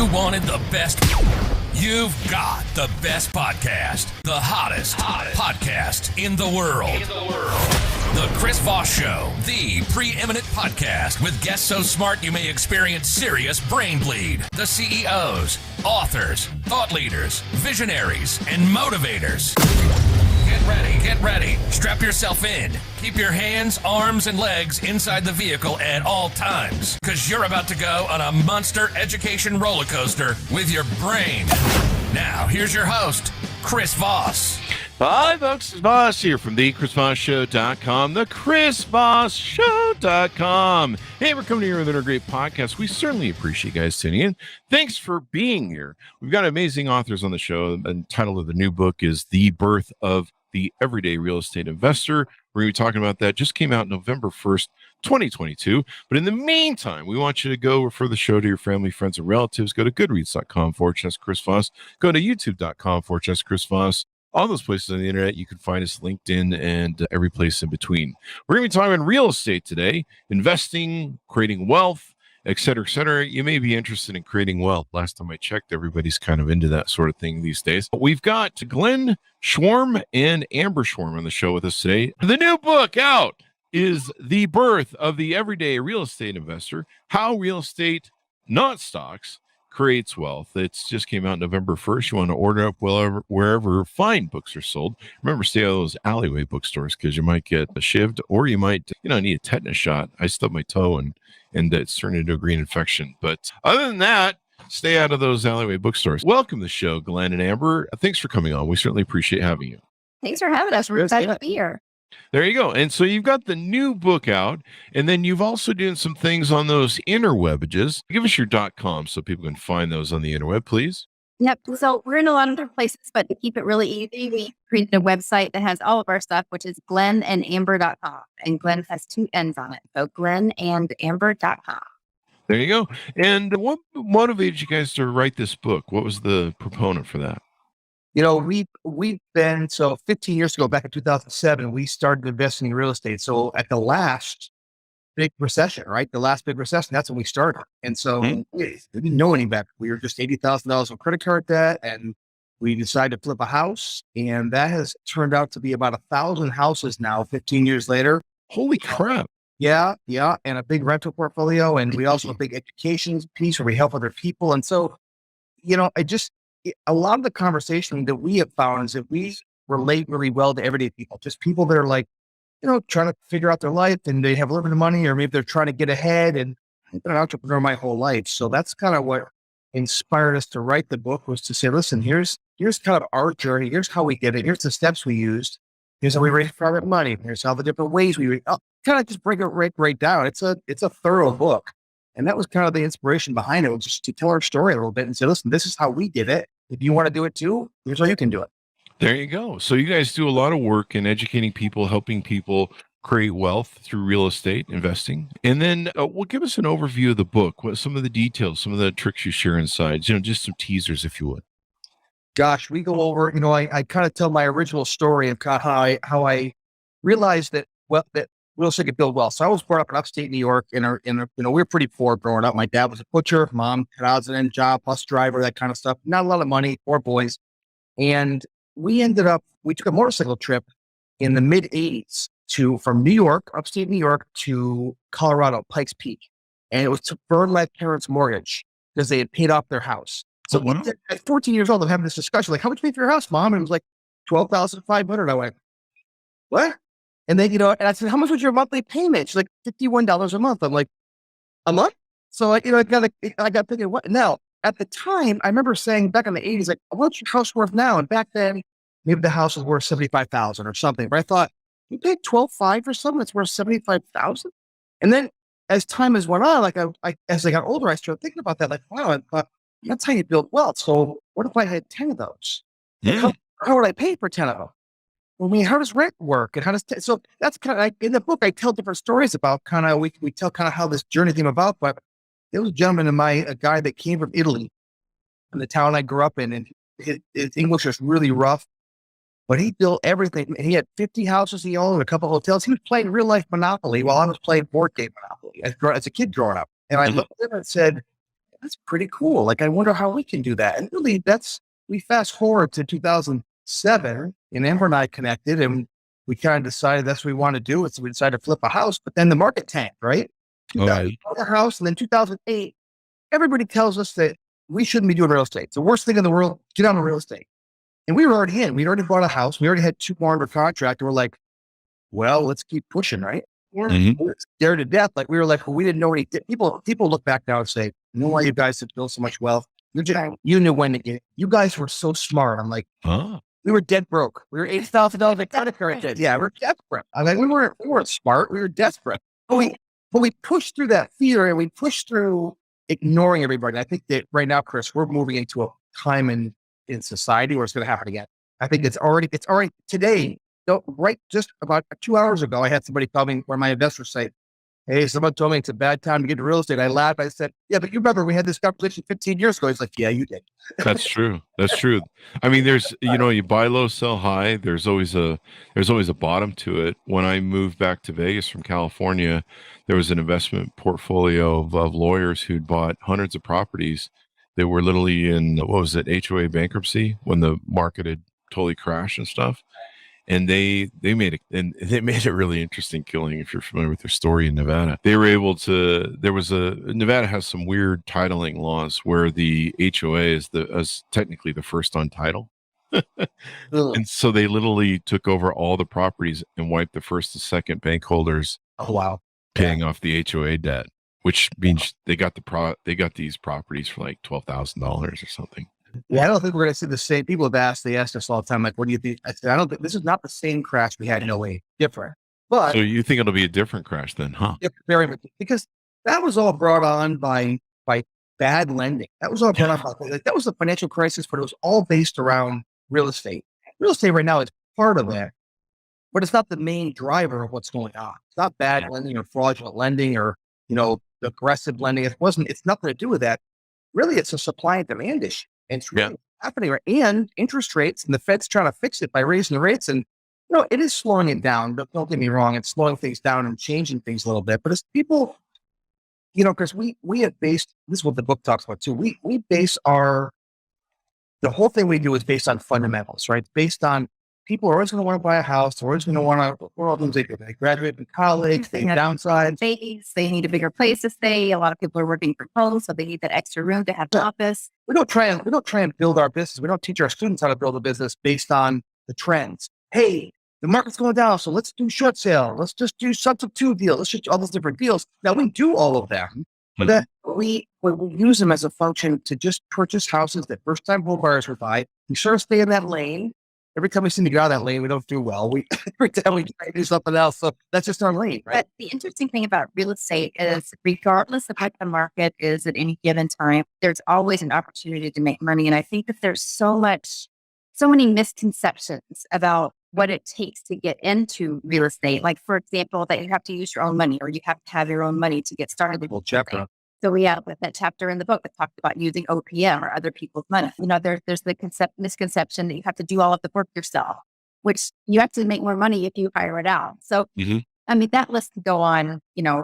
You wanted the best. You've got the best podcast, the hottest podcast in the world. The Chris Voss Show, the preeminent podcast with guests so smart you may experience serious brain bleed. The CEOs, authors, thought leaders, visionaries, and motivators. Get ready. Strap yourself in. Keep your hands, arms, and legs inside the vehicle at all times, because you're about to go on a monster education roller coaster with your brain. Now, here's your host, Chris Voss. Hi, folks. It's Voss here from the ChrisVossShow.com, the ChrisVossShow.com. Hey, we're coming to you with another great podcast. We certainly appreciate you guys tuning in. Thanks for being here. We've got amazing authors on the show. The title of the new book is The Birth of the Everyday Real Estate Investor. We're going to be talking about that. Just came out November 1st, 2022. But in the meantime, we want you to go refer the show to your family, friends, and relatives. Go to goodreads.com/Chris Voss. Go to youtube.com/Chris Voss. All those places on the internet, you can find us, LinkedIn, and every place in between. We're going to be talking about real estate today, investing, creating wealth, et cetera, et cetera. You may be interested in creating wealth. Last time I checked, everybody's kind of into that sort of thing these days. But we've got Glenn Schwarm and Amber Schwarm on the show with us today. The new book out is The Birth of the Everyday Real Estate Investor, How Real Estate, Not Stocks, Creates Wealth. It's just came out November 1st. You want to order up wherever fine books are sold. Remember, stay out of those alleyway bookstores because you might get shivved or you might, need a tetanus shot. I stubbed my toe and it's turned into a green infection. But other than that, stay out of those alleyway bookstores. Welcome to the show, Glenn and Amber. Thanks for coming on. We certainly appreciate having you. Thanks for having us. We're excited to be here. There you go. And so you've got the new book out, and then you've also doing some things on those interwebages. Give us your .com so people can find those on the interweb, please. Yep. So we're in a lot of different places, but to keep it really easy, we created a website that has all of our stuff, which is glennandamber.com. And Glenn has 2 N's on it. So glennandamber.com. There you go. And what motivated you guys to write this book? What was the proponent for that? We've been, 15 years ago, back in 2007, we started investing in real estate. So at the last big recession, right? The last big recession, that's when we started. And so we didn't know any better. We were just $80,000 on credit card debt, and we decided to flip a house. And that has turned out to be about 1,000 houses now, 15 years later. Holy crap. Yeah. And a big rental portfolio. And we also have a big education piece where we help other people. And so, a lot of the conversation that we have found is that we relate really well to everyday people, just people that are like, trying to figure out their life and they have a little bit of money, or maybe they're trying to get ahead. And I've been an entrepreneur my whole life. So that's kind of what inspired us to write the book, was to say, listen, here's kind of our journey. Here's how we did it. Here's the steps we used. Here's how we raised private money. Here's all the different ways we kind of just break it right down. It's a thorough book. And that was kind of the inspiration behind it, was just to tell our story a little bit and say, listen, this is how we did it. If you want to do it too, here's how you can do it. There you go. So you guys do a lot of work in educating people, helping people create wealth through real estate investing. And then give us an overview of the book. What some of the details, some of the tricks you share inside, just some teasers, if you would. Gosh, we go over, I kind of tell my original story of kind of how I realized that real estate could build wealth. So I was brought up in upstate New York we were pretty poor growing up. My dad was a butcher, mom had a $1,000 job, bus driver, that kind of stuff. Not a lot of money, 4 boys. And we took a motorcycle trip in the mid 80s from New York, upstate New York, to Colorado, Pikes Peak. And it was to burn my parents' mortgage because they had paid off their house. So at 14 years old, I'm having this discussion, like, how much you pay for your house, Mom? And it was like $12,500. I went, what? And then, and I said, how much was your monthly payment? She's like, $51 a month. I'm like, a month? So I got thinking, what? Now, at the time, I remember saying back in the 80s, like, what's your house worth now? And back then, maybe the house was worth $75,000 or something. But I thought, you paid $12,500 for something that's worth $75,000? And then as time has went on, as I got older, I started thinking about that. Like, wow, I thought, that's how you build wealth. So what if I had 10 of those? Yeah. How would I pay for 10 of them? I mean, how does rent work? And so that's kind of like, in the book, I tell different stories about we tell kind of how this journey came about. But there was a gentleman a guy that came from Italy, in the town I grew up in, and his English was really rough, but he built everything. He had 50 houses he owned, a couple of hotels. He was playing real life Monopoly while I was playing board game Monopoly as a kid growing up. And I looked at him and said, that's pretty cool. Like, I wonder how we can do that. And really, we fast forward to 2007, and Amber and I connected, and we kind of decided that's what we want to do. So we decided to flip a house, but then the market tanked, right? Right. A house, and then 2008, everybody tells us that we shouldn't be doing real estate. It's the worst thing in the world. Get out of real estate. And we were already in. We'd already bought a house. We already had 2 more under contract. And we're like, well, let's keep pushing, right? We were scared to death. Like, we were like, well, we didn't know any. People look back now and say, you know why you guys have built so much wealth? You knew when to get it. You guys were so smart. I'm like, we were dead broke. We were $80,000 credit card debt. Yeah, we're desperate. I'm like, we weren't smart. We were desperate. But we pushed through that fear, and we pushed through ignoring everybody. I think that right now, Chris, we're moving into a time in society where it's going to happen again. I think it's already today. Right, just about 2 hours ago, I had somebody tell me, where my investors say, hey, someone told me it's a bad time to get into real estate. I laughed. I said, yeah, but you remember we had this conversation 15 years ago. He's like, yeah, you did. That's true. That's true. I mean, there's, you buy low, sell high. There's always a bottom to it. When I moved back to Vegas from California, there was an investment portfolio of lawyers who'd bought hundreds of properties that were literally in, HOA bankruptcy when the market had totally crashed and stuff. And they made a really interesting killing. If you're familiar with their story in Nevada, they were able to. Nevada has some weird titling laws where the HOA is technically the first on title, and so they literally took over all the properties and wiped the first and second bank holders. Oh wow! Paying off the HOA debt, which means they got these properties for like $12,000 or something. Yeah, I don't think we're going to see the same. They ask us all the time, like, what do you think? I said, I don't think this is not the same crash we had in 08. Different. But so you think it'll be a different crash then, huh? Very much, because that was all brought on by bad lending. That was all brought on by, that was the financial crisis, but it was all based around real estate. Real estate right now is part of that, but it's not the main driver of what's going on. It's not bad lending or fraudulent lending or, aggressive lending. It's nothing to do with that. Really, it's a supply and demand issue. And it's really happening, right? And interest rates, and the Fed's trying to fix it by raising the rates. And, it is slowing it down. Don't get me wrong. It's slowing things down and changing things a little bit. But as people, because we have based, this is what the book talks about too. We base the whole thing we do is based on fundamentals, right? It's based on people are always going to want to buy a house. They're always going to want to, what all things they do. They graduate from college, they downsize. They need a bigger place to stay. A lot of people are working from home, so they need that extra room to have an office. We don't try and build our business. We don't teach our students how to build a business based on the trends. Hey, the market's going down, so let's do short sale. Let's just do substitute deal. Let's just do all those different deals. Now we do all of them, but that we use them as a function to just purchase houses that first time home buyers would buy. We sort of stay in that lane. Every time we seem to get out of that lane, we don't do well. Every time we try to do something else. So that's just our lane, right? But the interesting thing about real estate is regardless of what the market is at any given time, there's always an opportunity to make money. And I think that there's so many misconceptions about what it takes to get into real estate. Like, for example, that you have to use your own money or you have to have your own money to get started. Well, chapter. So we have that chapter in the book that talked about using OPM or other people's money. There's the misconception that you have to do all of the work yourself, which you actually make more money if you hire it out. So, I mean, that list could go on,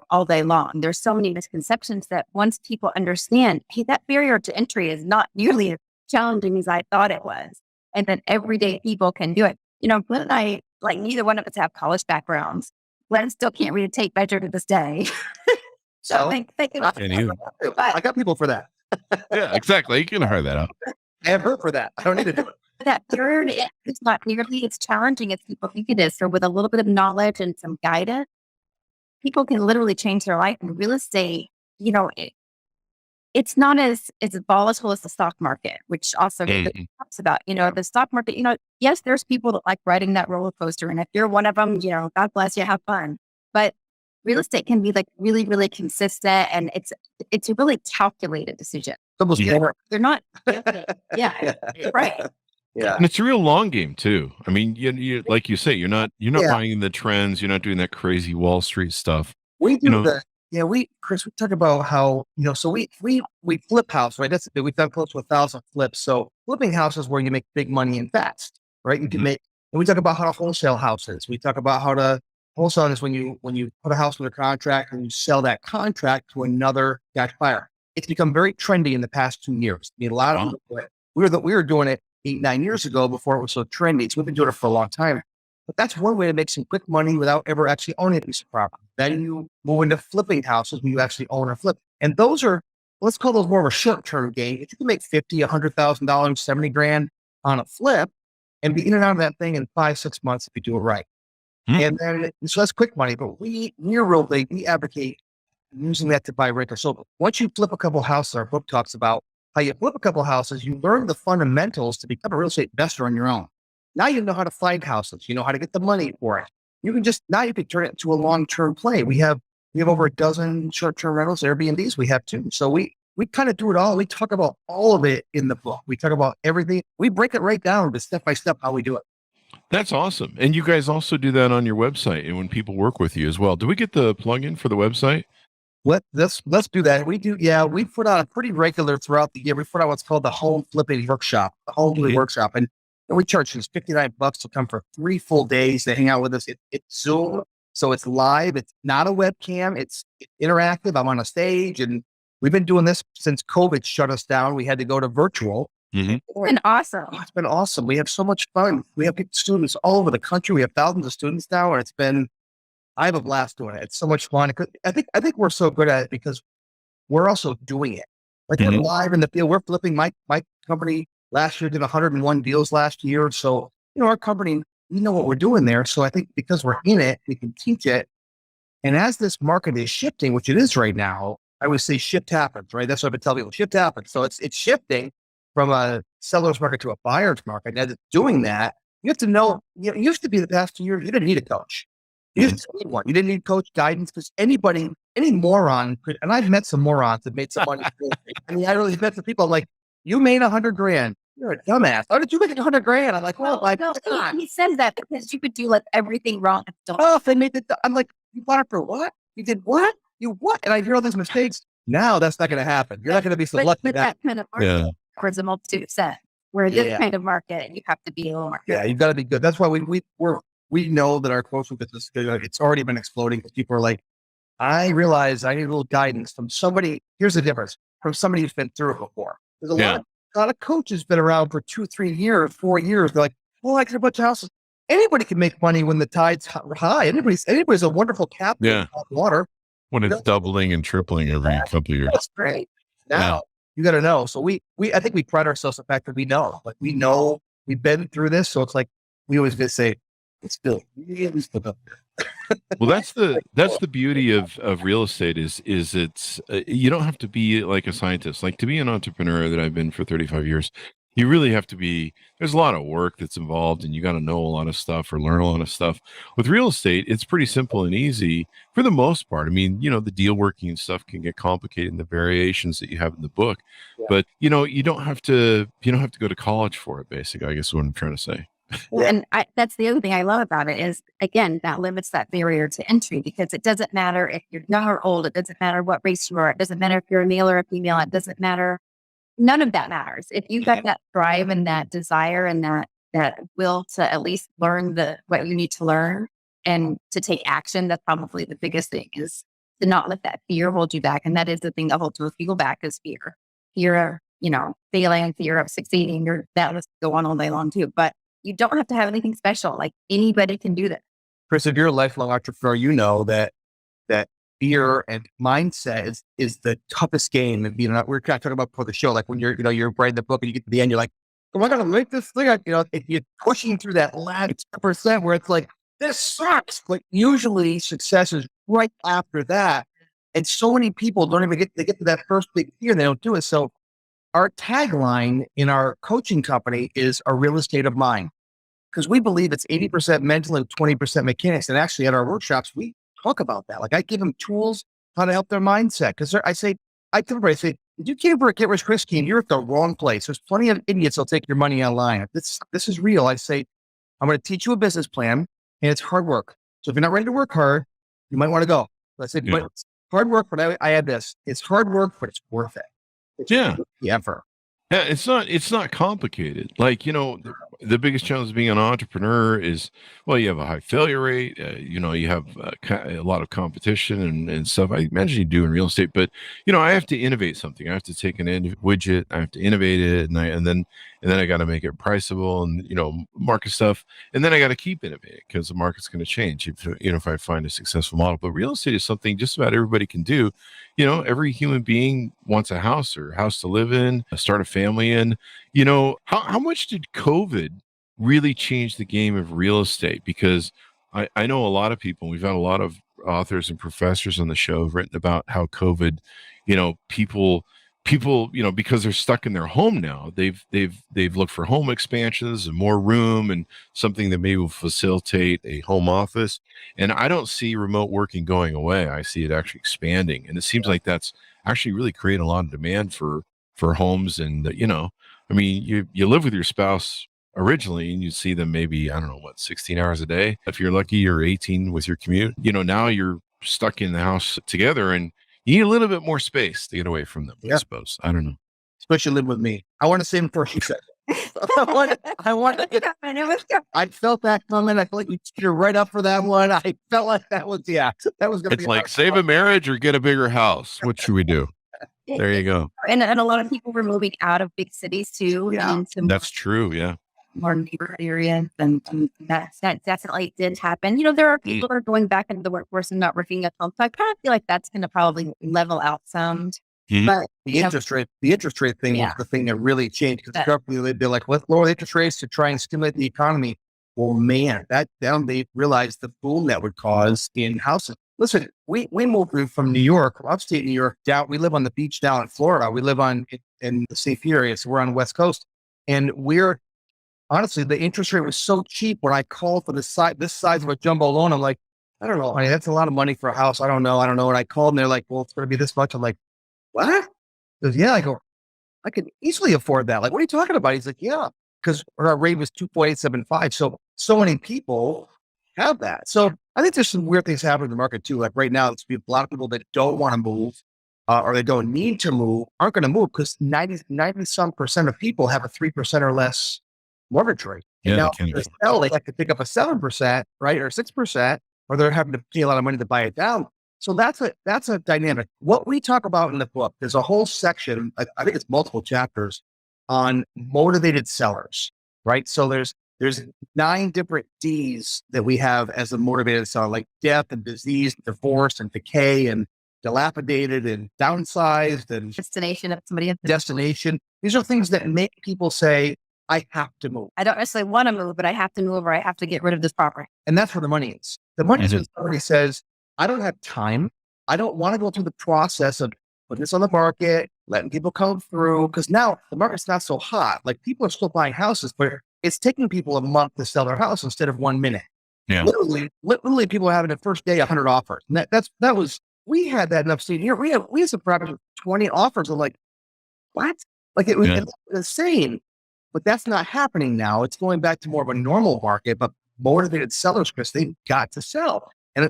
all day long. There's so many misconceptions that once people understand, hey, that barrier to entry is not nearly as challenging as I thought it was. And then everyday people can do it. Glenn and I, like, neither one of us have college backgrounds. Glenn still can't read a tape measure to this day. So think about it. I got people for that. Yeah, exactly. You can hire that out. I have her for that. I don't need to do it. That barrier is not nearly as challenging as people think it is. So with a little bit of knowledge and some guidance, people can literally change their life. In real estate, it's not as volatile as the stock market, which also talks about, the stock market, yes, there's people that like riding that roller coaster. And if you're one of them, God bless you, have fun. But real estate can be like really, really consistent, and it's a really calculated decision. They're not, right. Yeah, and it's a real long game too. I mean, you like you say, you're not buying the trends. You're not doing that crazy Wall Street stuff. We do Chris, we talk about how so we flip house, right? We've done close to 1,000 flips. So flipping houses where you make big money and fast, right? You can make, and we talk about how to wholesale houses. We talk about how to wholesale is when you put a house under contract and you sell that contract to another cash buyer. it's become very trendy in the past 2 years. I mean, a lot of people, we were doing it 8-9 years ago before it was so trendy. So we've been doing it for a long time. But that's one way to make some quick money without ever actually owning a piece of property. Then you move into flipping houses when you actually own or flip. And those are, let's call those more of a short-term gain. If you can make $50,000, $100,000, 70 grand on a flip and be in and out of that thing in 5-6 months if you do it right. And then, so that's quick money, but we're real big. We advocate using that to buy renters. So once you flip a couple of houses, our book talks about how you flip a couple of houses, you learn the fundamentals to become a real estate investor on your own. Now you know how to find houses. You know how to get the money for it. Now you can turn it into a long-term play. We have over a dozen short-term rentals, Airbnbs we have too. So we kind of do it all. We talk about all of it in the book. We talk about everything. We break it right down to step by step how we do it. That's awesome. And you guys also do that on your website and when people work with you as well. Do we get the plugin for the website? Let's do that. We do. Yeah, we put out a pretty regular throughout the year. We put out what's called the home flipping workshop, and we charge just $59 to come for 3 full days to hang out with us. It's Zoom, so it's live. It's not a webcam. It's interactive. I'm on a stage, and we've been doing this since COVID shut us down. We had to go to virtual. It's been awesome. It's been awesome. We have so much fun. We have students all over the country. We have thousands of students now, and I have a blast doing it. It's so much fun. I think we're so good at it because we're also doing it. Like we're live in the field. We're flipping. My company last year did 101 deals last year. So, our company, we know what we're doing there. So I think because we're in it, we can teach it. And as this market is shifting, which it is right now, I would say shift happens, right? That's what I've been telling people. Shift happens. So it's shifting from a seller's market to a buyer's market. And as it's doing that, you have to know, it used to be the past 2 years, you didn't need a coach. You didn't need one. You didn't need coach guidance because any moron could, and I've met some morons that made some money. I mean, I really met some people like, you made $100,000. You're a dumbass. How did you make $100,000? I'm like, well, he says that because you could do like everything wrong. If they made I'm like, you bought it for what? You did what? You what? And I hear all these mistakes. Now that's not going to happen. You're not going to be so lucky. But that kind of market towards a multitude of set. Where this kind of market, you have to be a little more. Yeah, you've got to be good. That's why we know that our coaching business, it's already been exploding because people are like, I realize I need a little guidance from somebody. Here's the difference from somebody who's been through it before. There's a lot of coaches been around for 2, 3 years, 4 years. They're like, well, I can a bunch of houses. Anybody can make money when the tide's high. Anybody's a wonderful captain in hot water. When it's doubling and tripling every couple of years. That's great. Now you got to know. So I think we pride ourselves on the fact that we know we've been through this. So it's like, we always just say, it's still up there. Well, that's the beauty of real estate is it's you don't have to be like a scientist. Like to be an entrepreneur that I've been for 35 years, you really have to be, there's a lot of work that's involved and you got to know a lot of stuff or learn a lot of stuff. With real estate, it's pretty simple and easy for the most part. I mean, the deal working and stuff can get complicated in the variations that you have in the book, but you don't have to go to college for it, basically, I guess is what I'm trying to say. And that's the other thing I love about it is, again, that limits that barrier to entry because it doesn't matter if you're young or old. It doesn't matter what race you are. It doesn't matter if you're a male or a female. It doesn't matter. None of that matters. If you've got that drive and that desire and that will to at least learn what you need to learn and to take action, that's probably the biggest thing is to not let that fear hold you back. And that is the thing that holds most people back is fear. Fear of, failing, fear of succeeding. That will go on all day long too. But you don't have to have anything special. Like anybody can do that. Chris, if you're a lifelong entrepreneur, you know that fear and mindset is the toughest game. And, we're kind of talking about before the show, like when you're writing the book and you get to the end, you're like, am I going to make this thing? If you're pushing through that last percent where it's like, this sucks. But usually success is right after that. And so many people don't even they get to that first big fear and they don't do it. So our tagline in our coaching company is a real estate of mind. Because we believe it's 80% mental and 20% mechanics. And actually at our workshops, we talk about that. Like I give them tools how to help their mindset. Because I tell everybody, if you came for a Get Rich Quick scheme, you're at the wrong place. There's plenty of idiots that'll take your money online. This is real. I say, I'm going to teach you a business plan and it's hard work. So if you're not ready to work hard, you might want to go. So I said, but it's hard work, but I add this. It's hard work, but it's worth it. It's the effort. Yeah, it's not complicated. Like, the biggest challenge of being an entrepreneur is, well, you have a high failure rate. You have a lot of competition and stuff. I imagine you do in real estate, but I have to innovate something. I have to take an widget, I have to innovate it, and then I got to make it priceable and market stuff, and then I got to keep innovating because the market's going to change if I find a successful model. But real estate is something just about everybody can do. Every human being wants a house or a house to live in, start a family in. How much did COVID really change the game of real estate? Because I know a lot of people, we've had a lot of authors and professors on the show have written about how COVID, people, because they're stuck in their home now, they've looked for home expansions and more room and something that maybe will facilitate a home office. And I don't see remote working going away. I see it actually expanding. And it seems like that's actually really creating a lot of demand for homes. And, you live with your spouse originally and you see them maybe, 16 hours a day. If you're lucky, or 18 with your commute. Now you're stuck in the house together and you need a little bit more space to get away from them, I suppose. I don't know. Especially live with me. I want to say him for a few seconds. I felt that coming. I felt like you're right up for that one. I felt like that was going to be. It's like save a marriage or get a bigger house. What should we do? There you go. And a lot of people were moving out of big cities too. Yeah, that's true. Yeah. More neighborhood areas, and that definitely did happen. There are people that are going back into the workforce and not working at home. So I kind of feel like that's going to probably level out some. But the interest rate thing was the thing that really changed, because they're like, let's lower the interest rates to try and stimulate the economy. Well, man, they realized the boom that would cause in housing. Listen, we moved from New York, upstate New York, down. We live on the beach down in Florida. We live in the St. Pete area, so we're on the West Coast, and honestly, the interest rate was so cheap. When I called for this size of a jumbo loan, I'm like, I don't know. That's a lot of money for a house. I don't know. And I called and they're like, well, it's going to be this much. I'm like, what? He goes, yeah. I go, I could easily afford that. Like, what are you talking about? He's like, yeah, because our rate was 2.875. So many people have that. So I think there's some weird things happening in the market too. Like right now, there's a lot of people that don't want to move or they don't need to move, aren't going to move because 90% of people have a 3% or less mortgage rate. And now they have to pick up a 7%, right, or 6%, or they're having to pay a lot of money to buy it down. So that's a dynamic. What we talk about in the book, there's a whole section, I think it's multiple chapters, on motivated sellers, right? So there's 9 different D's that we have as a motivated seller, like death and disease, and divorce and decay and dilapidated and downsized and destination. These are things that make people say, I have to move. I don't necessarily want to move, but I have to move or I have to get rid of this property. And that's where the money is. The money is when somebody says, I don't have time. I don't want to go through the process of putting this on the market, letting people come through. Because now the market's not so hot. Like people are still buying houses, but it's taking people a month to sell their house instead of 1 minute. Yeah. Literally people are having the first day 100 offers. And we had that in upstate here. We had some properties with 20 offers. I'm like, what? Like it was insane. But that's not happening now. It's going back to more of a normal market, but motivated sellers, Chris, they've got to sell. And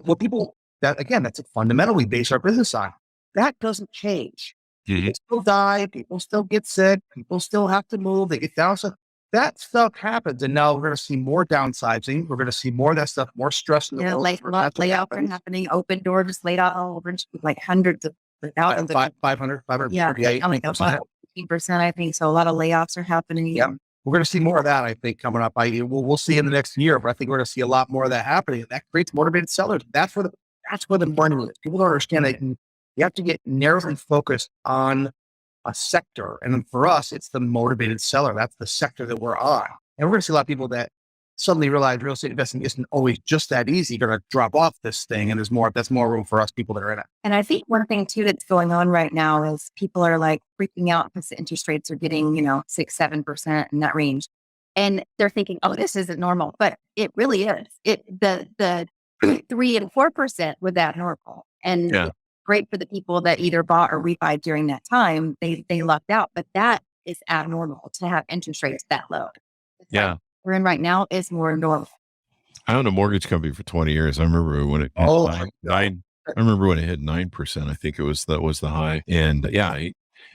that's a fundamental we base our business on. That doesn't change. People still die. People still get sick. People still have to move. They get down. So that stuff happens. And now we're going to see more downsizing. We're going to see more of that stuff, more stress in the world. Layoffs are happening. Open door just laid out all over, like hundreds of thousands. 538. Yeah, 15%, I think. So a lot of layoffs are happening. Yeah. We're going to see more of that, I think, coming up. We'll see in the next year, but I think we're going to see a lot more of that happening. And that creates motivated sellers. That's where the money is. People don't understand that you have to get narrowly focused on a sector. And for us, it's the motivated seller. That's the sector that we're on. And we're going to see a lot of people that suddenly realize real estate investing isn't always just that easy. You're going to drop off this thing. And that's more room for us people that are in it. And I think one thing too that's going on right now is people are like freaking out because the interest rates are getting, 6-7% in that range. And they're thinking, oh, this isn't normal. But it really is. The 3 and 4% were that normal. And great for the people that either bought or refied during that time. They lucked out. But that is abnormal to have interest rates that low. We're in right now is more normal. I owned a mortgage company for 20 years. I remember when it hit 9%. I think that was the high. And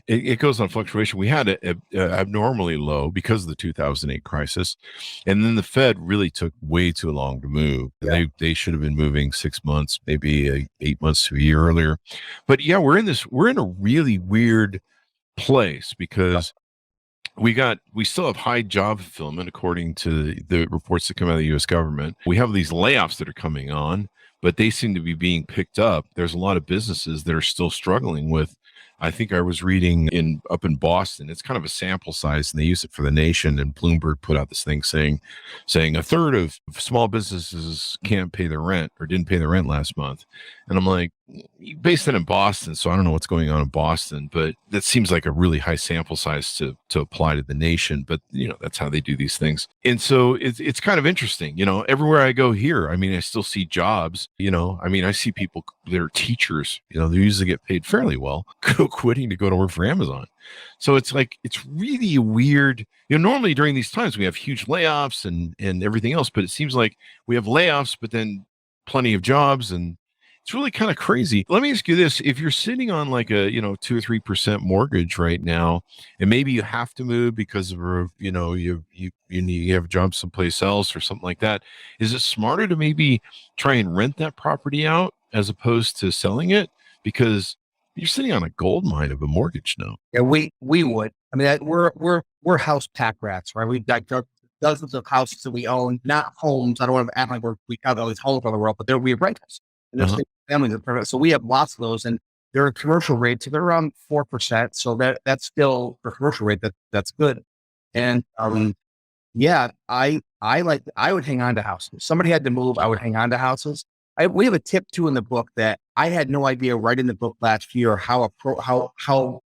it goes on fluctuation. We had a abnormally low because of the 2008 crisis, and then the Fed really took way too long to move. Yeah. They should have been moving 6 months, maybe 8 months to a year earlier. But yeah, we're in a really weird place because we still have high job fulfillment according to the reports that come out of the U.S. government. We have these layoffs that are coming on, but they seem to be being picked up. There's a lot of businesses that are still struggling with. I think I was reading up in Boston. It's kind of a sample size, and they use it for the nation. And Bloomberg put out this thing saying a third of small businesses can't pay their rent or didn't pay their rent last month. And I'm like, based it in Boston, so I don't know what's going on in Boston, but that seems like a really high sample size to apply to the nation. But that's how they do these things. And so it's kind of interesting. Everywhere I go here, I mean, I still see jobs. I see people that are teachers. They usually get paid fairly well, quitting to go to work for Amazon. So it's really weird. Normally during these times we have huge layoffs and everything else, but it seems like we have layoffs, but then plenty of jobs, and it's really kind of crazy. Let me ask you this: if you're sitting on like a 2 or 3% mortgage right now, and maybe you have to move because of you have a job someplace else or something like that, is it smarter to maybe try and rent that property out as opposed to selling it? Because you're sitting on a gold mine of a mortgage now. Yeah, we would. I mean, we're house pack rats, right? We've got dozens of houses that we own, not homes. I don't want to act like we have all these homes around the world, but we have rentals. And there's families that permit. So we have lots of those, and they're commercial rates. So they're around 4%. So that's still for commercial rate. That's good. And yeah, I would hang on to houses. If somebody had to move, I would hang on to houses. We have a tip too in the book that I had no idea writing the book last year how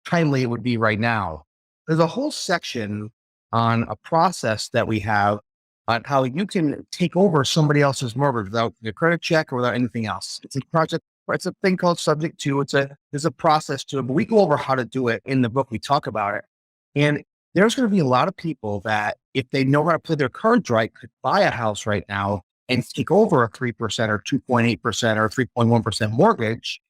timely it would be right now. There's a whole section on a process that we have on how you can take over somebody else's mortgage without a credit check or without anything else. It's a thing called subject to. There's a process to it, but we go over how to do it in the book. We talk about it. And there's going to be a lot of people that, if they know how to play their cards right, could buy a house right now and take over a 3% or 2.8% or 3.1% mortgage,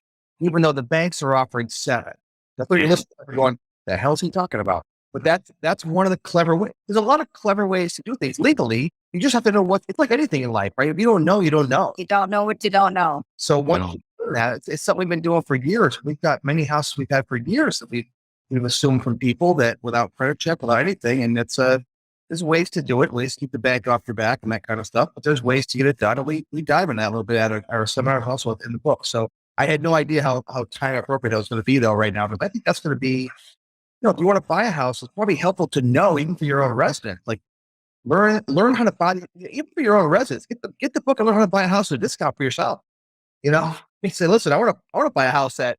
even though the banks are offering 7%. That's what you're listening to, going, the hell's he talking about? But that's one of the clever ways. There's a lot of clever ways to do things legally. You just have to know it's like anything in life, right? If you don't know, you don't know. You don't know what you don't know. So it's something we've been doing for years. We've got many houses we've had for years that we've assumed from people that without credit check, without anything. And there's ways to do it, ways to keep the bank off your back and that kind of stuff. But there's ways to get it done. And we dive in that a little bit at our seminar also in the book. So I had no idea how time appropriate it was going to be though right now. But I think that's going to be, if you want to buy a house, it's probably helpful to know, even for your own resident, like learn how to buy, even for your own residents, get the book and learn how to buy a house at a discount for yourself. You say, listen, I want to buy a house at,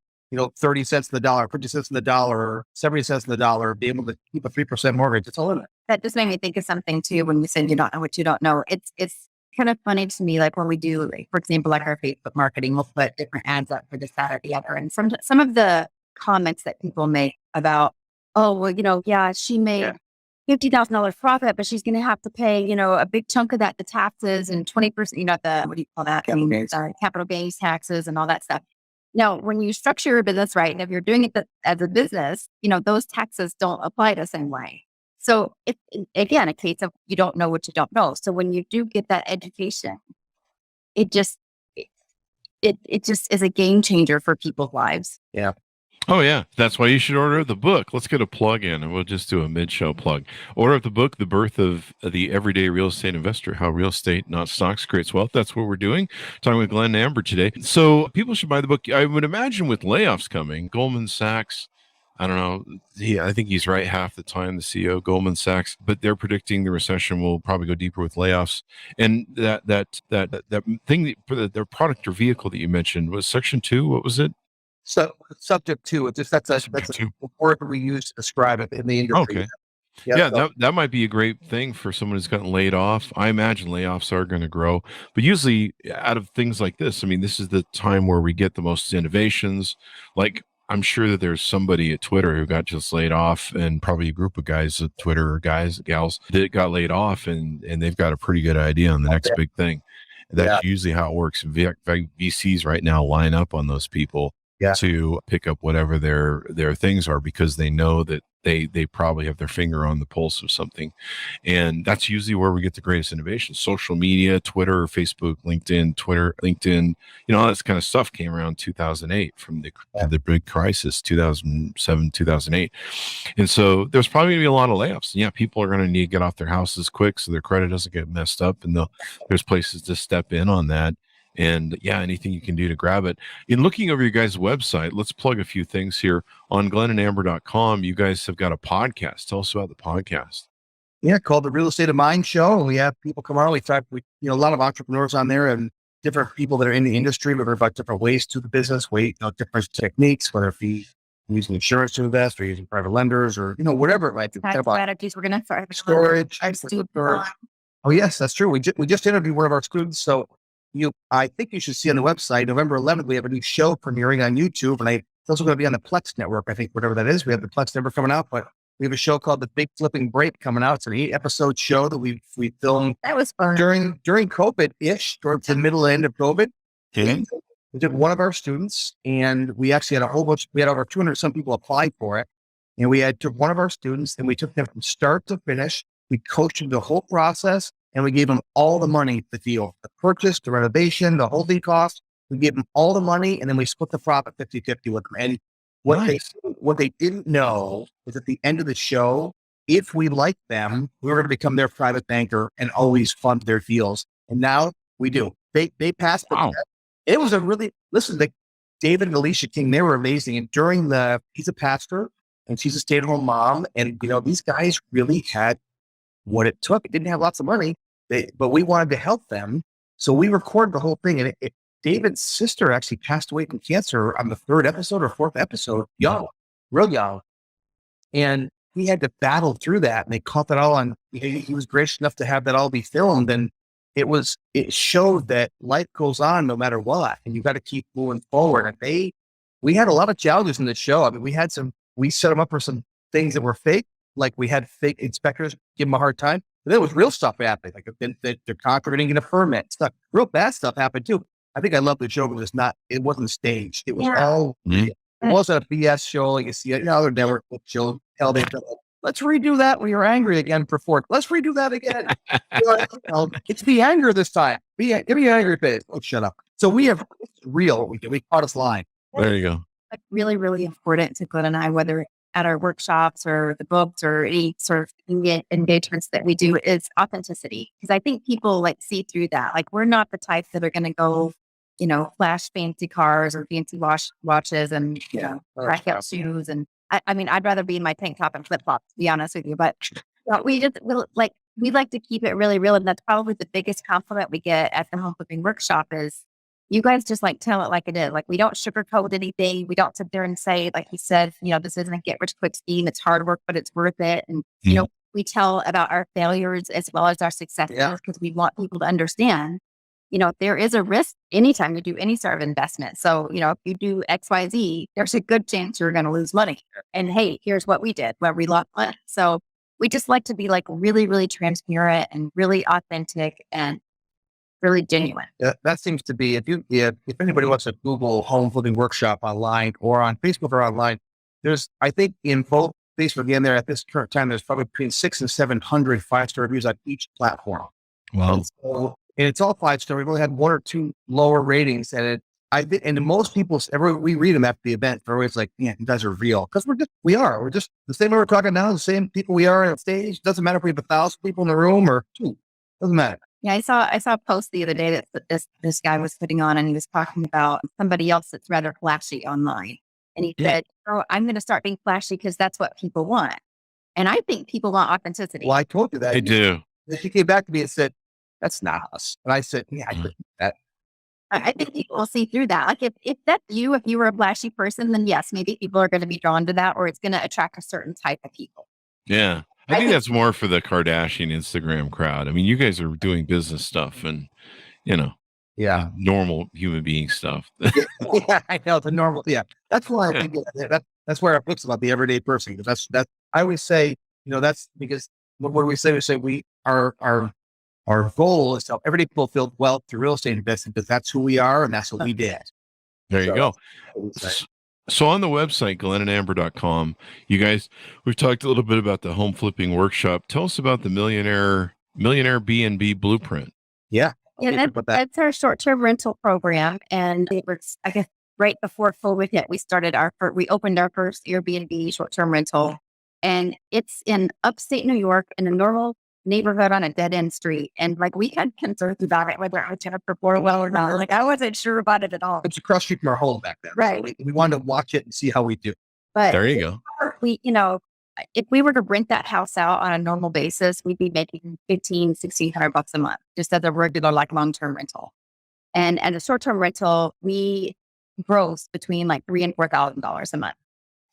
30 cents in the dollar, 50 cents in the dollar, or 70 cents in the dollar, be able to keep a 3% mortgage. It's all in it. That just made me think of something too, when you said you don't know what you don't know. It's kind of funny to me, like when we do, like, for example, like our Facebook marketing, we'll put different ads up for this, that, or the other. And from some of the comments that people make about, oh, well, she made $50,000 profit, but she's going to have to pay, a big chunk of that, the taxes, and 20%, what do you call that? Capital gains taxes and all that stuff. Now, when you structure your business right, and if you're doing it as a business, those taxes don't apply the same way. So it's, again, a case of you don't know what you don't know. So when you do get that education, it just is a game changer for people's lives. Yeah. Oh, yeah. That's why you should order the book. Let's get a plug in, and we'll just do a mid-show plug. Order the book, The Birth of the Everyday Real Estate Investor, How Real Estate, Not Stocks, Creates Wealth. That's what we're doing. Talking with Glenn and Amber today. So people should buy the book. I would imagine with layoffs coming, Goldman Sachs, I don't know. I think he's right half the time, the CEO, Goldman Sachs, but they're predicting the recession will probably go deeper with layoffs. And that thing, their product or vehicle that you mentioned was Section 2. What was it? So subject to it, that's a word we use to describe it in the industry. Okay. Yeah, that might be a great thing for someone who's gotten laid off. I imagine layoffs are going to grow, but usually out of things like this, I mean, this is the time where we get the most innovations. Like, I'm sure that there's somebody at Twitter who got just laid off, and probably a group of guys at Twitter, gals that got laid off, and they've got a pretty good idea on the next big thing. That's usually how it works. VCs right now line up on those people. to pick up whatever their things are, because they know that they probably have their finger on the pulse of something. And that's usually where we get the greatest innovation. Social media, Twitter, Facebook, LinkedIn, all this kind of stuff came around 2008 from the big crisis, 2007, 2008. And so there's probably going to be a lot of layoffs. And people are going to need to get off their houses quick so their credit doesn't get messed up. And there's places to step in on that. And anything you can do to grab it. In looking over your guys' website, let's plug a few things here. On glennandamber.com, you guys have got a podcast. Tell us about the podcast. Yeah, called the Real Estate of Mind Show. And we have people come on. We talk, a lot of entrepreneurs on there and different people that are in the industry, but about different ways to the business, different techniques, whether it be using insurance to invest or using private lenders or, whatever it might be. Strategies. We're going to start storage. Storage. Oh, yes, that's true. We just interviewed one of our students. So I think you should see on the website, November 11th, we have a new show premiering on YouTube, and it's also going to be on the Plex network. I think whatever that is, we have the Plex network coming out, but we have a show called The Big Flipping Break coming out. It's an 8-episode show that we filmed. That was fun during COVID-ish, towards the middle end of COVID. We took one of our students, and we actually had we had over 200 some people apply for it, and we took one of our students, and we took them from start to finish. We coached them the whole process. And we gave them all the money, the deal, the purchase, the renovation, the holding cost. We gave them all the money, and then we split the profit 50-50 with them. And what they didn't know was at the end of the show, if we liked them, we were going to become their private banker and always fund their deals. And now we do. They passed the test. It was David and Alicia King, they were amazing. And he's a pastor and she's a stay-at-home mom. And, these guys really had what it took. It didn't have lots of money. But we wanted to help them. So we recorded the whole thing. And David's sister actually passed away from cancer on the 3rd episode or 4th episode, real young. And he had to battle through that. And they caught that all on, he was gracious enough to have that all be filmed. And it showed that life goes on no matter what. And you got to keep moving forward. And we had a lot of challenges in the show. I mean, we set them up for some things that were fake. Like we had fake inspectors give them a hard time. But there was real stuff happening, like they're conquering a permit stuff. Real bad stuff happened too. I think I love the show, but it wasn't staged. It was all, it wasn't a BS show like you see it. Other network shows. Hell, let's redo that. We were angry again for Ford. Let's redo that again. It's the anger this time. Give me an angry face. Oh, shut up. So it's real. We caught us lying. There you go. Like really, really important to Glenn and I, whether at our workshops or the books or any sort of engagements that we do, is authenticity. Because I think people see through that. Like we're not the type that are going to go, flash fancy cars or fancy watches and, rack out shoes. And I mean, I'd rather be in my tank top and flip flops, to be honest with you. But we like to keep it really real. And that's probably the biggest compliment we get at the home flipping workshop is, you guys just tell it like it is. Like we don't sugarcoat anything. We don't sit there and say, like he said, this isn't a get rich quick scheme. It's hard work, but it's worth it. And, we tell about our failures as well as our successes because we want people to understand, there is a risk anytime you do any sort of investment. So, if you do X, Y, Z, there's a good chance you're going to lose money. And hey, here's what we did where we lost money. So we just like to be really, really transparent and really authentic and really genuine. Yeah, that seems to be, if anybody wants to Google home flipping workshop online or on Facebook or online, I think in both Facebook and there at this current time, there's probably between 600 and 700 5-star reviews on each platform. Wow. And it's all 5-star. We've only had 1 or 2 lower ratings. And most people, we read them after the event, they're always like, yeah, you guys are real. Because we're just the same way we're talking now, the same people we are on stage. Doesn't matter if we have 1,000 people in the room or 2. Doesn't matter. Yeah, I saw a post the other day that this guy was putting on, and he was talking about somebody else that's rather flashy online. And he said, "Oh, I'm going to start being flashy because that's what people want." And I think people want authenticity. Well, I told you that. They do. She came back to me and said, "That's not us." And I said, "Yeah, I think that." I think people will see through that. Like if that's you, if you were a flashy person, then yes, maybe people are going to be drawn to that, or it's going to attract a certain type of people. Yeah. I think that's more for the Kardashian Instagram crowd. I mean, you guys are doing business stuff and, normal human being stuff. Yeah, I know the normal. Yeah, that's why I think that's where it looks about the everyday person. That's I always say, that's because what do we say? We say our goal is to help everyday people build wealth through real estate investing because that's who we are and that's what we did. There you go. So, So on the website, glennandamber.com, you guys, we've talked a little bit about the home flipping workshop. Tell us about the millionaire B&B blueprint. yeah. Yeah, that's our short-term rental program. And it was, I guess, right before COVID hit, we opened our first Airbnb short-term rental. And it's in upstate New York in a normal neighborhood on a dead-end street. And like, we had concerns about it, whether it was going to perform well or not. Like, I wasn't sure about it at all. It's across the street from our home back then. Right. So we wanted to watch it and see how we do. But There you go. If we were to rent that house out on a normal basis, we'd be making $1,600 a month, just as a regular, like, long-term rental. And a short-term rental, we gross between like $3,000 and $4,000 a month.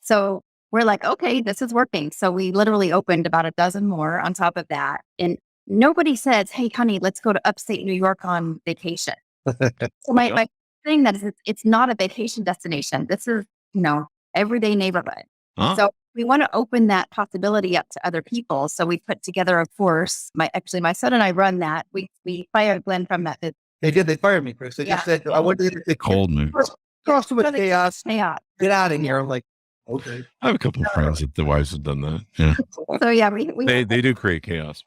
So we're like, okay, this is working. So we literally opened about a dozen more on top of that. And nobody says, hey, honey, let's go to upstate New York on vacation. So my thing that is, it's not a vacation destination. This is, everyday neighborhood. Huh? So we want to open that possibility up to other people. So we put together a course. My son and I run that. We fired Glenn from that business. They did. They fired me, Chris. They just said, I want to Cold move. cross too much chaos. Yeah. Get out of here. I'm like, okay. I have a couple of friends that the wives have done that. Yeah. So yeah, we They do create chaos,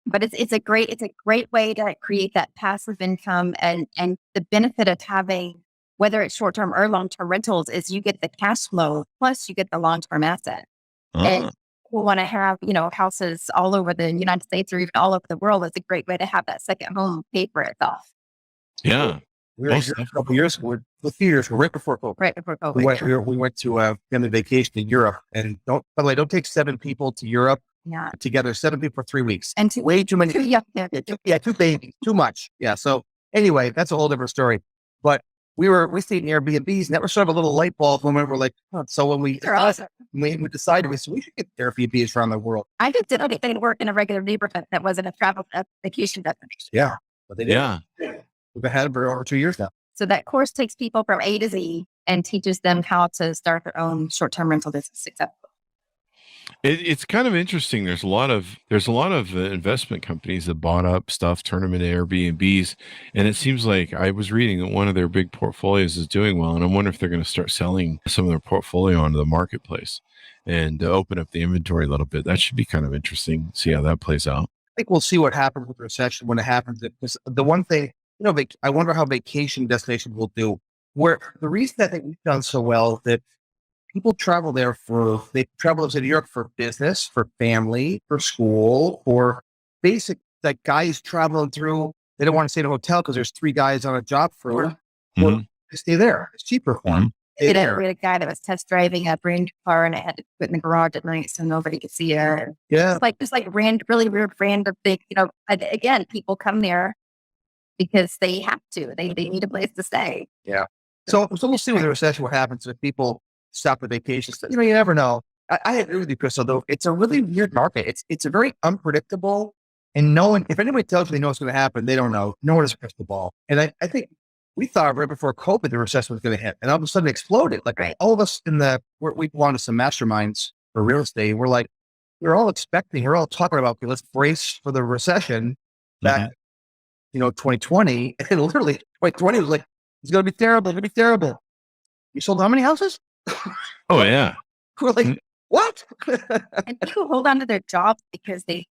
but it's a great way to create that passive income, and the benefit of having, whether it's short-term or long-term rentals, is you get the cash flow plus you get the long-term asset. And we want to have, houses all over the United States or even all over the world. It's a great way to have that second home pay for itself. Yeah. We were here a couple of years ago, right before COVID. Right before COVID. We went to family vacation in Europe, and by the way, don't take 7 people to Europe together. 7 people for 3 weeks, and way too many. Two babies, too much. Yeah. So anyway, that's a whole different story. But we stayed in Airbnbs, and that was sort of a little light bulb when we were like, so when we decided, we should get Airbnbs around the world. I just didn't think they'd work in a regular neighborhood that wasn't a vacation destination. Yeah. But they did. Yeah. We've had it for over 2 years now. So that course takes people from A to Z and teaches them how to start their own short-term rental business successfully. It's kind of interesting. There's a lot of investment companies that bought up stuff, turn them into Airbnbs, and it seems like I was reading that one of their big portfolios is doing well, and I wonder if they're going to start selling some of their portfolio onto the marketplace and open up the inventory a little bit. That should be kind of interesting. See how that plays out. I think we'll see what happens with the recession when it happens. Because the one thing, I wonder how vacation destinations will do. Where the reason I think we've done so well is that people travel there they travel to New York for business, for family, for school, for basic, like guys traveling through. They don't want to stay in a hotel because there's 3 guys on a job for they stay there. It's cheaper for them. We had a guy that was test driving a brand new car, and it had to put in the garage at night so nobody could see it. Yeah. It's like really weird random thing. Again, people come there because they have to. They need a place to stay. Yeah. So we'll see with the recession what happens if people stop the vacations. You never know. I agree with you, Chris, although it's a really weird market. It's a very unpredictable, and if anybody tells you they know what's going to happen, they don't know. No one has a crystal ball. And I think we thought right before COVID, the recession was going to hit, and all of a sudden it exploded. Like all of us we belong to some masterminds for real estate. We're all talking about, okay, let's brace for the recession back, 2020. And literally 2020 was like, it's going to be terrible. It's going to be terrible. You sold how many houses? Oh yeah. We're like, what? And people hold on to their jobs because they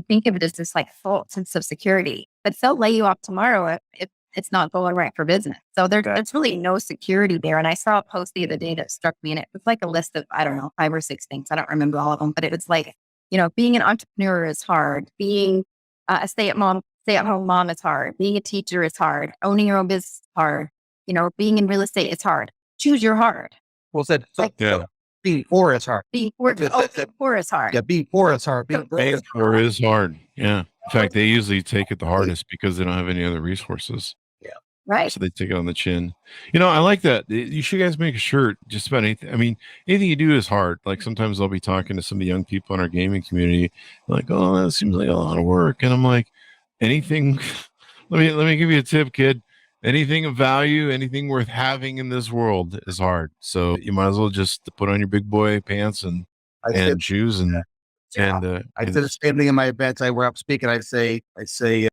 think of it as this like false sense of security, but they'll lay you off tomorrow if it's not going right for business. So there's really no security there. And I saw a post the other day that struck me, and it was like a list of, I don't know, 5 or 6 things. I don't remember all of them, but it was like, being an entrepreneur is hard. Being a stay-at-home mom is hard. Being a teacher is hard. Owning your own business is hard. Being in real estate is hard. Choose your hard. Well said. Being poor is hard. Being poor is hard. Yeah, being poor is hard. Being poor is hard. Yeah. In fact, they usually take it the hardest because they don't have any other resources. Yeah. Right. So they take it on the chin. I like that. You should guys make a shirt just about anything. I mean, anything you do is hard. Like sometimes I'll be talking to some of the young people in our gaming community, like, oh, that seems like a lot of work. And I'm like, anything, let me give you a tip, kid. Anything of value, anything worth having in this world is hard. So you might as well just put on your big boy pants and shoes I said the same thing in my events. Where I'm speaking, I say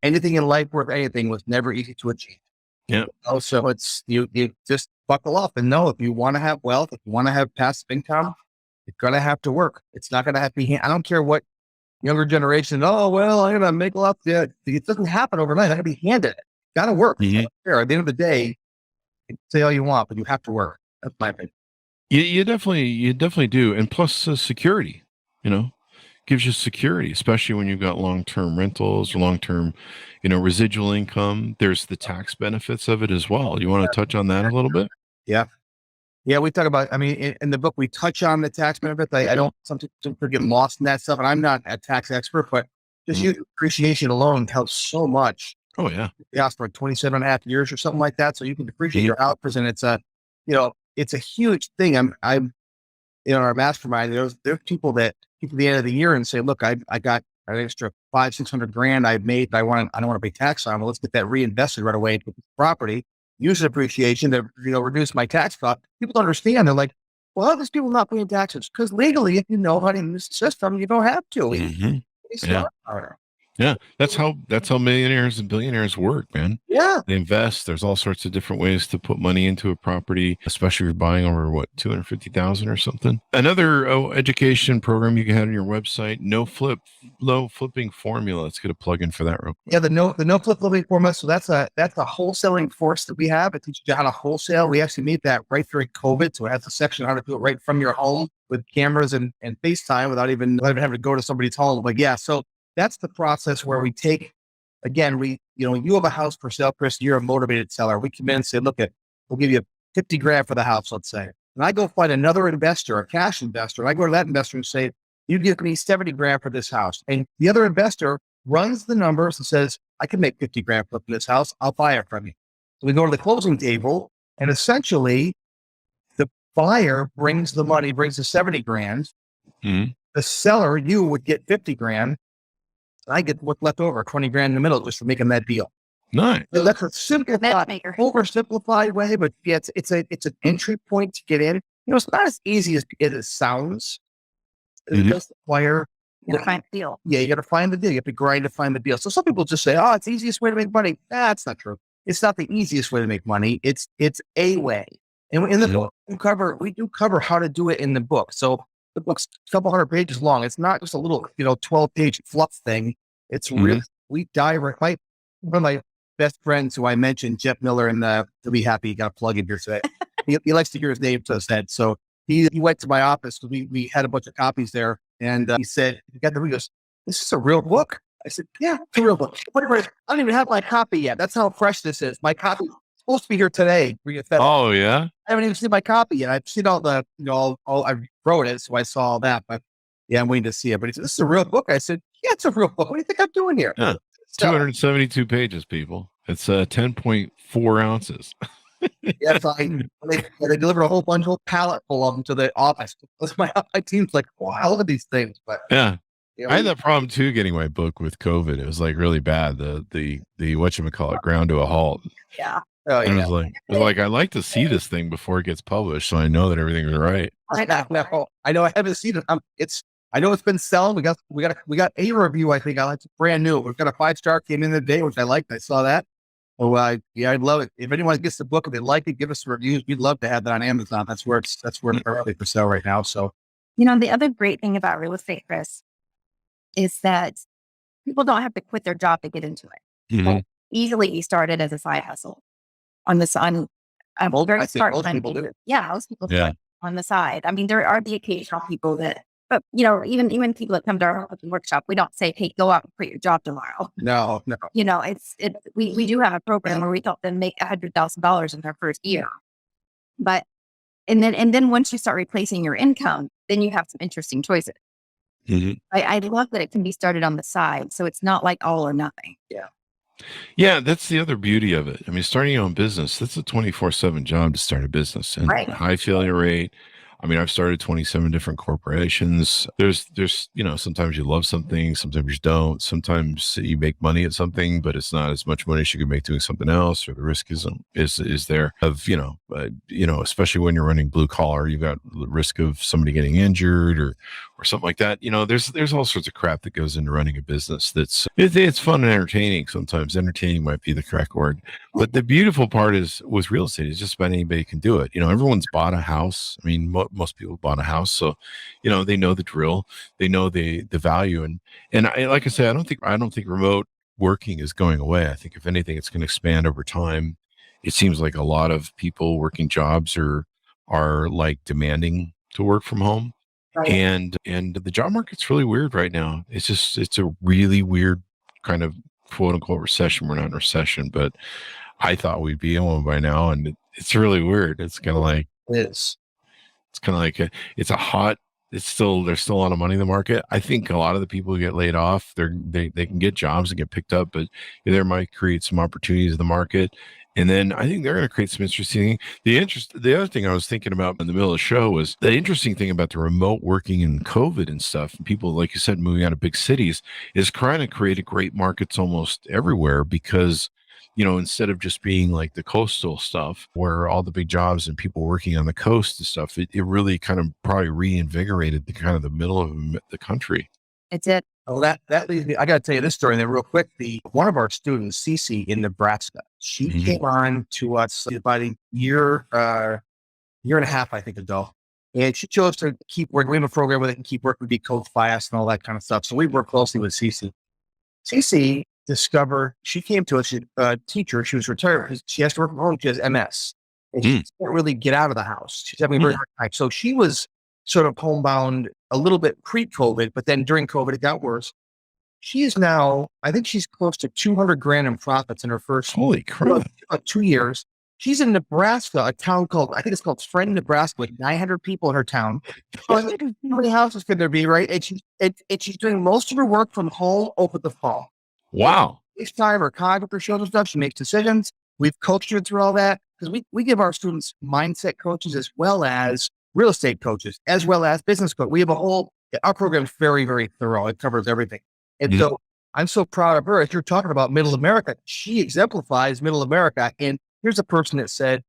anything in life worth anything was never easy to achieve. Yeah. So it's, you just buckle up and know if you want to have wealth, if you want to have passive income, you're going to have to work. It's not going to have to be, I don't care what younger generation, oh, well, I'm going to make a lot. Yeah, it doesn't happen overnight. I'm going to be handed it. Got to work. Mhm. At the end of the day, you can say all you want, but you have to work. That's my opinion. You definitely do. And plus security, gives you security, especially when you've got long-term rentals or long-term, residual income. There's the tax benefits of it as well. You want to touch on that a little bit? Yeah. Yeah. We talk about, in the book, we touch on the tax benefits. I don't, sometimes get lost in that stuff. And I'm not a tax expert, but just depreciation alone helps so much. Oh yeah. Yeah. For 27 and a half years or something like that. So you can depreciate your outputs, and it's a huge thing. I'm in our mastermind. There's people that get to the end of the year and say, look, I got an extra $500-600 I've made. I don't want to pay tax on. Well, let's get that reinvested right away into property. Use depreciation to reduce my tax cost. People don't understand. They're like, well, how are these people not paying taxes? Because legally, if you know how to use the system, you don't have to. Mm-hmm. Yeah, that's how millionaires and billionaires work, man. Yeah, they invest. There's all sorts of different ways to put money into a property, especially if you're buying over $250,000 or something. Another education program you can have on your website, low flipping formula. Let's get a plug in for that real quick. Yeah, the no flip flipping formula. So that's a wholesaling course that we have. It teaches you how to wholesale. We actually made that right during COVID, so it has a section on how to do it right from your home with cameras and FaceTime without even having to go to somebody's home. Like, yeah, so that's the process where we take, again, you have a house for sale, Chris, you're a motivated seller. We come in and say, look, we'll give you $50,000 for the house, let's say. And I go find another investor, a cash investor. And I go to that investor and say, you give me $70,000 for this house. And the other investor runs the numbers and says, I can make $50,000 for this house. I'll buy it from you. So we go to the closing table, and essentially the buyer brings the money, brings the $70,000. Mm-hmm. The seller, you would get $50,000. I get what's left over, $20,000 in the middle, just for making that deal. Nice. So that's a simplified, oversimplified way, but yeah, it's an entry point to get in. It's not as easy as it sounds. It does require, you got to find the deal. Yeah, you got to find the deal. You have to grind to find the deal. So some people just say, "Oh, it's the easiest way to make money." That's not true. It's not the easiest way to make money. It's a way. And in the book, we do cover how to do it in the book. So the book's a couple hundred pages long. It's not just a little, 12-page fluff thing. It's really, we dive right. One of my best friends who I mentioned, Jeff Miller, and to be happy, he got a plug in here today. He likes to hear his name said. So he went to my office because we had a bunch of copies there, and he said, he goes, "This is a real book." I said, "Yeah, it's a real book. Whatever. I don't even have my copy yet. That's how fresh this is. My copy is supposed to be here today." Oh yeah. I haven't even seen my copy yet. I've seen all the, I wrote it, so I saw all that, but yeah, I'm waiting to see it. But he said, "This is a real book." I said, "Yeah, it's a real book. What do you think I'm doing here?" Yeah. 272 pages, people. It's 10.4 ounces. Yeah, so they delivered a whole pallet full of them to the office. My team's like, "Wow, look at these things." But yeah. I had that problem too, getting my book with COVID. It was like really bad. The whatchamacallit ground to a halt. Yeah. Oh, yeah. And it was like, I like to see this thing before it gets published, so I know that everything's right. I know. I haven't seen it. I know it's been selling. We got a review. I think it's brand new. We've got a 5-star came in the day, which I liked. I saw that. Oh, yeah, I'd love it. If anyone gets the book and they like it, give us reviews. We'd love to have that on Amazon. That's where it's currently for sale right now. So, the other great thing about real estate, Chris, is that people don't have to quit their job to get into it. Mm-hmm. Easily, you started as a side hustle on the side. Most people do. Yeah, most people do it on the side. I mean, there are the occasional people that, but even people that come to our workshop, we don't say, "Hey, go out and quit your job tomorrow." No. We do have a program where we help them make $100,000 in their first year. But and then once you start replacing your income, then you have some interesting choices. Mm-hmm. I love that it can be started on the side, so it's not like all or nothing. Yeah, that's the other beauty of it. I mean, starting your own business, that's a 24/7 job to start a business, and Right. high failure rate, I mean, I've started 27 different corporations. There's, sometimes you love something, sometimes you don't. Sometimes you make money at something, but it's not as much money as you could make doing something else, or the risk is there of, especially when you're running blue collar, you've got the risk of somebody getting injured or something like that. There's all sorts of crap that goes into running a business. It's fun and entertaining. Sometimes entertaining might be the correct word, but the beautiful part is with real estate is just about anybody can do it. Everyone's bought a house. I mean, most people bought a house, so they know the drill, they know the value, and like I said, I don't think remote working is going away. I think if anything, it's going to expand over time. It seems like a lot of people working jobs are like demanding to work from home. Right. And the job market's really weird right now. It's a really weird kind of quote unquote recession. We're not in a recession, but I thought we'd be in one by now, and it's really weird. It's kind of like It's kind of like there's still a lot of money in the market. I think a lot of the people who get laid off, they can get jobs and get picked up, but there might create some opportunities in the market. And then I think they're going to create some interesting. The other thing I was thinking about in the middle of the show was the interesting thing about the remote working and COVID and stuff. And people, like you said, moving out of big cities is trying to create great markets almost everywhere, because instead of just being like the coastal stuff where all the big jobs and people working on the coast and stuff, it really kind of probably reinvigorated the middle of the country. It did. Well, that leads me. I got to tell you this story then real quick. One of our students, Cece in Nebraska, she came on to us about a year and a half, I think, ago, and she chose to keep working. We have a program where they can keep working, be coached by us and all that kind of stuff. So we work closely with Cece. Cece discovered, she came to us, she's a teacher. She was retired. She has to work from home. She has MS, and she can't really get out of the house. She's having a very hard time. So she was sort of homebound a little bit pre-COVID, but then during COVID, it got worse. She is now, I think she's close to 200 grand in profits in her first Holy crap. 2 years. She's in Nebraska, a town called, I think it's called Friend, Nebraska, with 900 people in her town. How many houses could there be, right? And she's doing most of her work from home over the phone. Wow. Each time her cognitive shows and stuff, she makes decisions. We've coached her through all that, because we give our students mindset coaches as well as real estate coaches, as well as business coach. We have our program is very, very thorough. It covers everything. And so I'm so proud of her. As you're talking about middle America, she exemplifies middle America. And here's a person that said,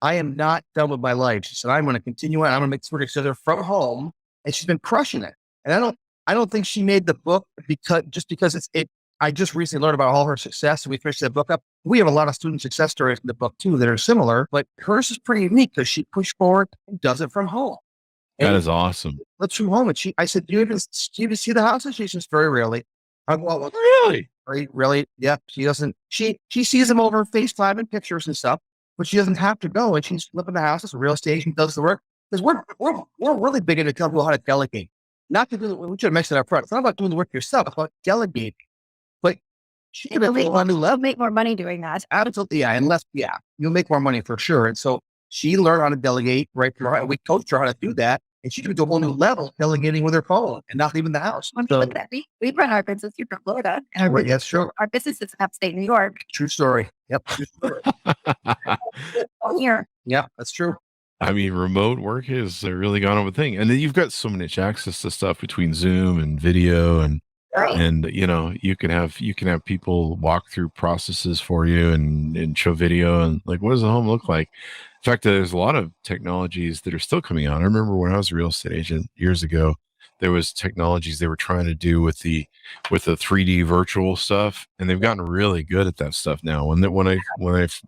I am not done with my life. She said, I'm going to continue on. I'm going to make this work together from home. And she's been crushing it. And I don't think she made the book because I just recently learned about all her success, and we finished that book up. We have a lot of student success stories in the book too that are similar, but hers is pretty unique because she pushed forward and does it from home. That is awesome. Let's from home. And I said, do you even see the houses? She says, very rarely. I go, well, Really? really? Yeah. She doesn't. She sees them over FaceTime and pictures and stuff, but she doesn't have to go. And she's living in the houses, real estate, she does the work. Because we're really big into telling people how to delegate. Not to do. We should have mentioned that up front. It's not about doing the work yourself. It's about delegating. But she can make more money doing that. Absolutely, yeah. You'll make more money for sure. And so she learned how to delegate right from her. And we coached her how to do that. And she took it to a whole new level, delegating with her phone and not leaving the house. So, we run our business here from Florida. And yes, sure. Our business is in upstate New York. True story. Yep. True story. Here. Yeah, that's true. I mean, remote work has really gone on a thing. And then you've got so much access to stuff between Zoom and video and you can have people walk through processes for you and show video and like, what does the home look like? In fact, there's a lot of technologies that are still coming out. I remember when I was a real estate agent years ago, there was technologies they were trying to do with the 3D virtual stuff, and they've gotten really good at that stuff now. When I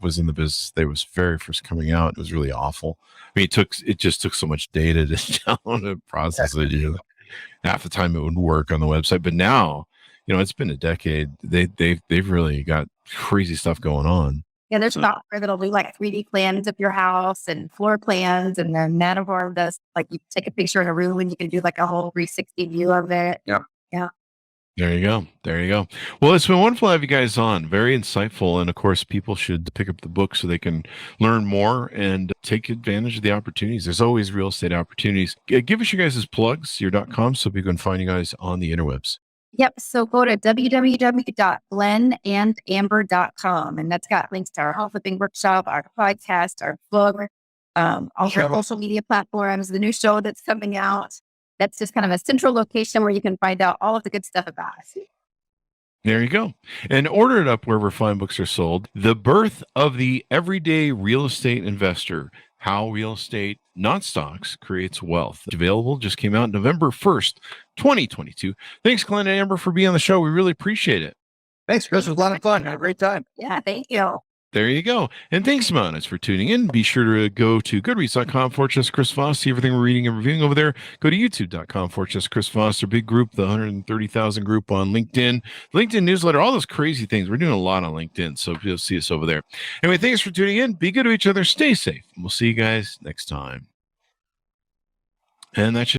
was in the business, they was very first coming out. It was really awful. I mean, it just took so much data to download and process it. Half the time it would work on the website, but now, it's been a decade. They've really got crazy stuff going on. Yeah, there's software that'll do like 3D plans of your house and floor plans, and then Nanoform does like you take a picture in a room and you can do like a whole 360 view of it. Yeah. There you go. Well, it's been wonderful to have you guys on. Very insightful. And of course, people should pick up the book so they can learn more and take advantage of the opportunities. There's always real estate opportunities. Give us your guys' plugs, your .com, so people can find you guys on the interwebs. Yep. So go to www.glennandamber.com, and that's got links to our home flipping workshop, our podcast, our book, all our social media platforms, the new show that's coming out. That's just kind of a central location where you can find out all of the good stuff about us. There you go. And order it up wherever fine books are sold. The Birth of the Everyday Real Estate Investor: How Real Estate, Not Stocks, Creates Wealth. Available, just came out November 1st, 2022. Thanks, Glenn and Amber, for being on the show. We really appreciate it. Thanks, Chris. It was a lot of fun. Had a great time. Yeah, thank you. There you go. And thanks, Monas, for tuning in. Be sure to go to goodreads.com/Chris Voss. See everything we're reading and reviewing over there. Go to youtube.com/Chris Voss, our big group, the 130,000 group on LinkedIn, LinkedIn newsletter, all those crazy things. We're doing a lot on LinkedIn, so you'll see us over there. Anyway, thanks for tuning in. Be good to each other. Stay safe. We'll see you guys next time. And that's